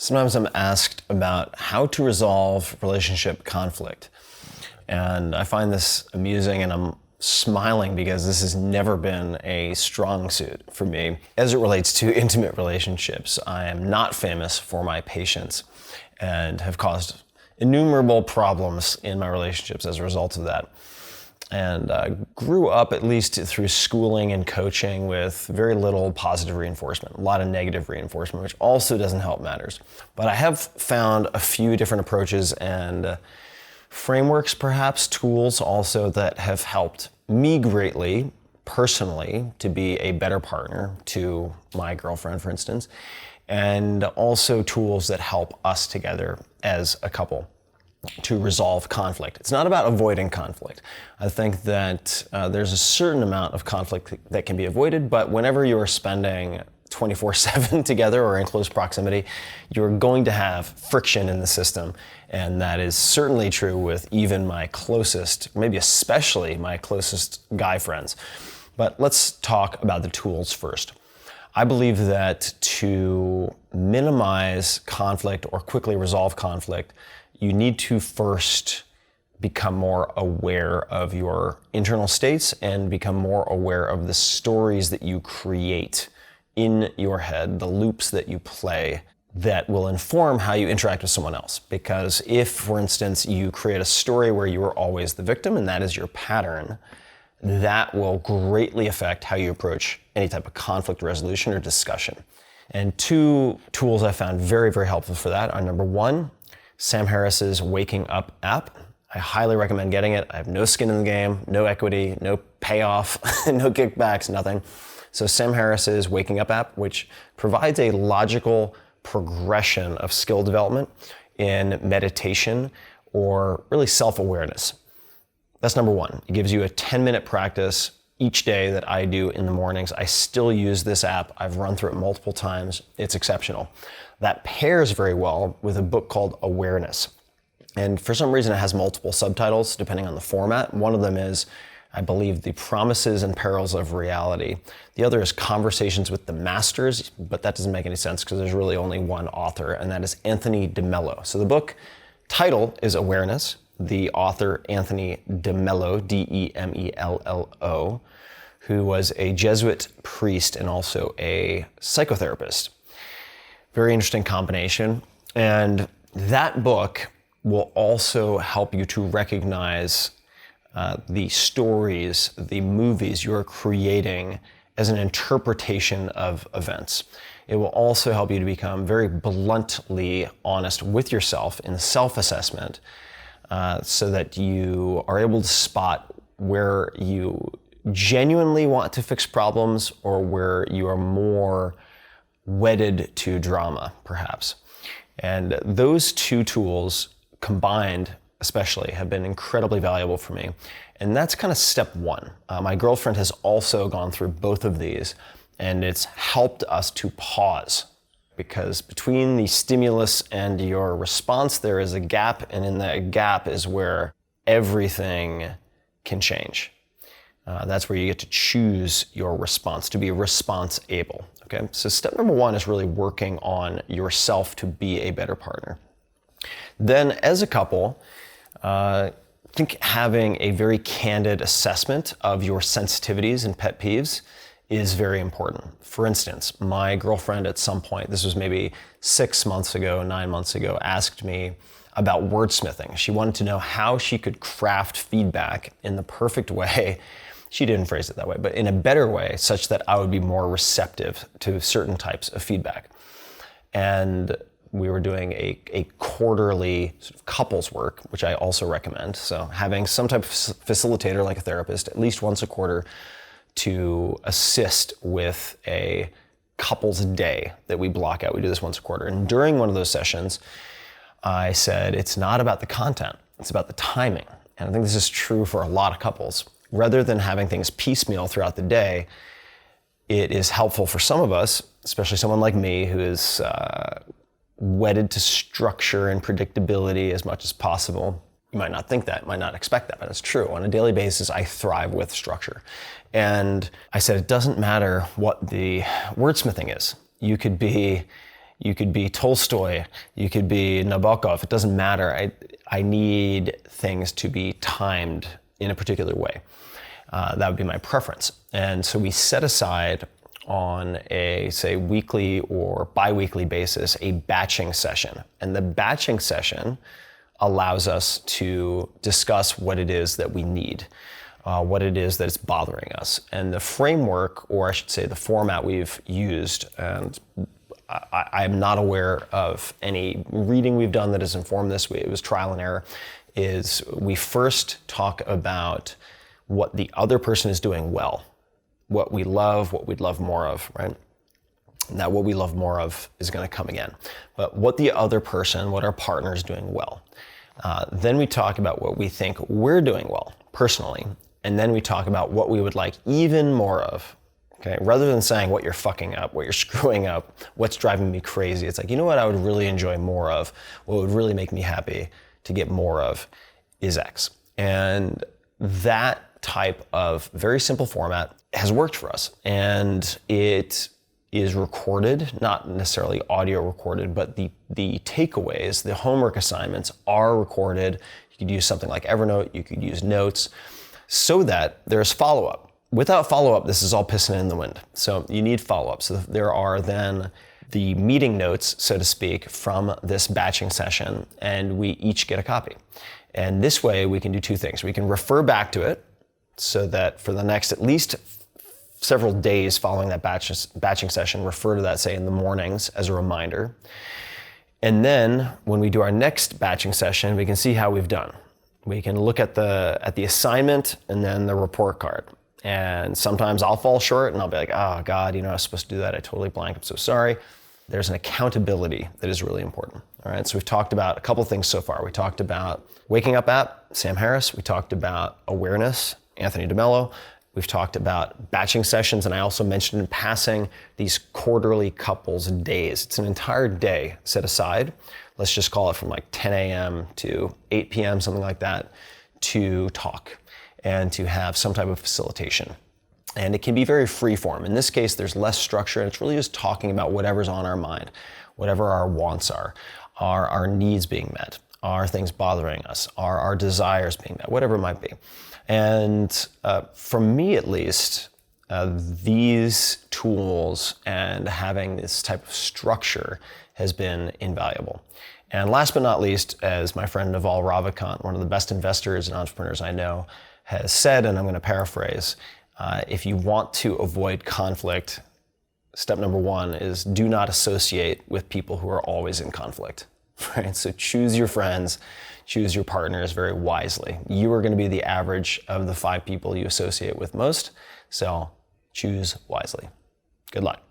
Sometimes I'm asked about how to resolve relationship conflict. And I find this amusing, and I'm smiling because this has never been a strong suit for me. As it relates to intimate relationships, I am not famous for my patience and have caused innumerable problems in my relationships as a result of that. And grew up, at least through schooling and coaching, with very little positive reinforcement, a lot of negative reinforcement, which also doesn't help matters. But I have found a few different approaches and frameworks, perhaps tools also, that have helped me greatly, personally, to be a better partner to my girlfriend, for instance, and also tools that help us together as a couple to resolve conflict. It's not about avoiding conflict. I think that there's a certain amount of conflict that can be avoided, but whenever you're spending 24/7 together or in close proximity, you're going to have friction in the system. And that is certainly true with even my closest, maybe especially my closest guy friends. But let's talk about the tools first. I believe that to minimize conflict or quickly resolve conflict, you need to first become more aware of your internal states and become more aware of the stories that you create in your head, the loops that you play that will inform how you interact with someone else. Because if, for instance, you create a story where you are always the victim and that is your pattern, that will greatly affect how you approach any type of conflict resolution or discussion. And two tools I found very, very helpful for that are, number one, Sam Harris's Waking Up app. I highly recommend getting it. I have no skin in the game, no equity, no payoff, no kickbacks, nothing. So Sam Harris's Waking Up app, which provides a logical progression of skill development in meditation or really self-awareness. That's number one. It gives you a 10-minute practice each day that I do in the mornings. I still use this app. I've run through it multiple times. It's exceptional. That pairs very well with a book called Awareness. And for some reason, it has multiple subtitles depending on the format. One of them is, I believe, The Promises and Perils of Reality. The other is Conversations with the Masters, but that doesn't make any sense because there's really only one author, and that is Anthony DeMello. So the book title is Awareness. The author, Anthony DeMello, DeMello, who was a Jesuit priest and also a psychotherapist. Very interesting combination. And that book will also help you to recognize the stories, the movies you're creating as an interpretation of events. It will also help you to become very bluntly honest with yourself in self-assessment, so that you are able to spot where you genuinely want to fix problems or where you are more wedded to drama, perhaps. And those two tools combined, especially, have been incredibly valuable for me. And that's kind of step one. My girlfriend has also gone through both of these, and it's helped us to pause. Because between the stimulus and your response, there is a gap, and in that gap is where everything can change. That's where you get to choose your response, to be response able. Okay, so step number one is really working on yourself to be a better partner. Then, as a couple, I think having a very candid assessment of your sensitivities and pet peeves is very important. For instance, my girlfriend at some point, this was maybe 6 months ago, 9 months ago, asked me about wordsmithing. She wanted to know how she could craft feedback in the perfect way. She didn't phrase it that way, but in a better way, such that I would be more receptive to certain types of feedback. And we were doing a quarterly sort of couples work, which I also recommend. So having some type of facilitator, like a therapist, at least once a quarter, to assist with a couples day that we block out. We do this once a quarter. And during one of those sessions, I said, it's not about the content, it's about the timing. And I think this is true for a lot of couples. Rather than having things piecemeal throughout the day, it is helpful for some of us, especially someone like me who is wedded to structure and predictability as much as possible. You might not think that, might not expect that, but it's true. On a daily basis, I thrive with structure. And I said, it doesn't matter what the wordsmithing is. You could be You could be Tolstoy. You could be Nabokov. It doesn't matter. I need things to be timed in a particular way. That would be my preference. And so we set aside on a, say, weekly or bi-weekly basis, a batching session. And the batching session allows us to discuss what it is that we need, what it is that is bothering us. And the framework, or I should say the format we've used, and I am not aware of any reading we've done that has informed this, it was trial and error, is we first talk about what the other person is doing well, what we love, what we'd love more of, right? Now, what we love more of is going to come again. But what the other person, what our partner is doing well. Then we talk about what we think we're doing well, personally. And then we talk about what we would like even more of, okay? Rather than saying what you're fucking up, what you're screwing up, what's driving me crazy. It's like, you know what I would really enjoy more of, what would really make me happy to get more of is X. And that type of very simple format has worked for us. And it is recorded, not necessarily audio recorded, but the takeaways, the homework assignments are recorded. You could use something like Evernote, you could use notes, so that there's follow-up. Without follow-up, this is all pissing in the wind. So you need follow-up. So there are then the meeting notes, so to speak, from this batching session, and we each get a copy. And this way we can do two things. We can refer back to it, so that for the next at least several days following that batching session, refer to that, say, in the mornings as a reminder. And then when we do our next batching session, we can see how we've done. We can look at the assignment and then the report card. And sometimes I'll fall short and I'll be like, oh God, I was supposed to do that. I totally blanked. I'm so sorry. There's an accountability that is really important. All right, so we've talked about a couple things so far. We talked about Waking Up app, Sam Harris. We talked about awareness, Anthony DeMello. We've talked about batching sessions, and I also mentioned in passing these quarterly couples days. It's an entire day set aside. Let's just call it from like 10 a.m. to 8 p.m., something like that, to talk and to have some type of facilitation. And it can be very free form. In this case, there's less structure, and it's really just talking about whatever's on our mind, whatever our wants are our needs being met, are things bothering us, are our desires being met, whatever it might be. And for me, at least, these tools and having this type of structure has been invaluable. And last but not least, as my friend Naval Ravikant, one of the best investors and entrepreneurs I know, has said, and I'm going to paraphrase, if you want to avoid conflict, step number one is do not associate with people who are always in conflict. Right? So choose your friends, choose your partners very wisely. You are going to be the average of the 5 people you associate with most, so choose wisely. Good luck.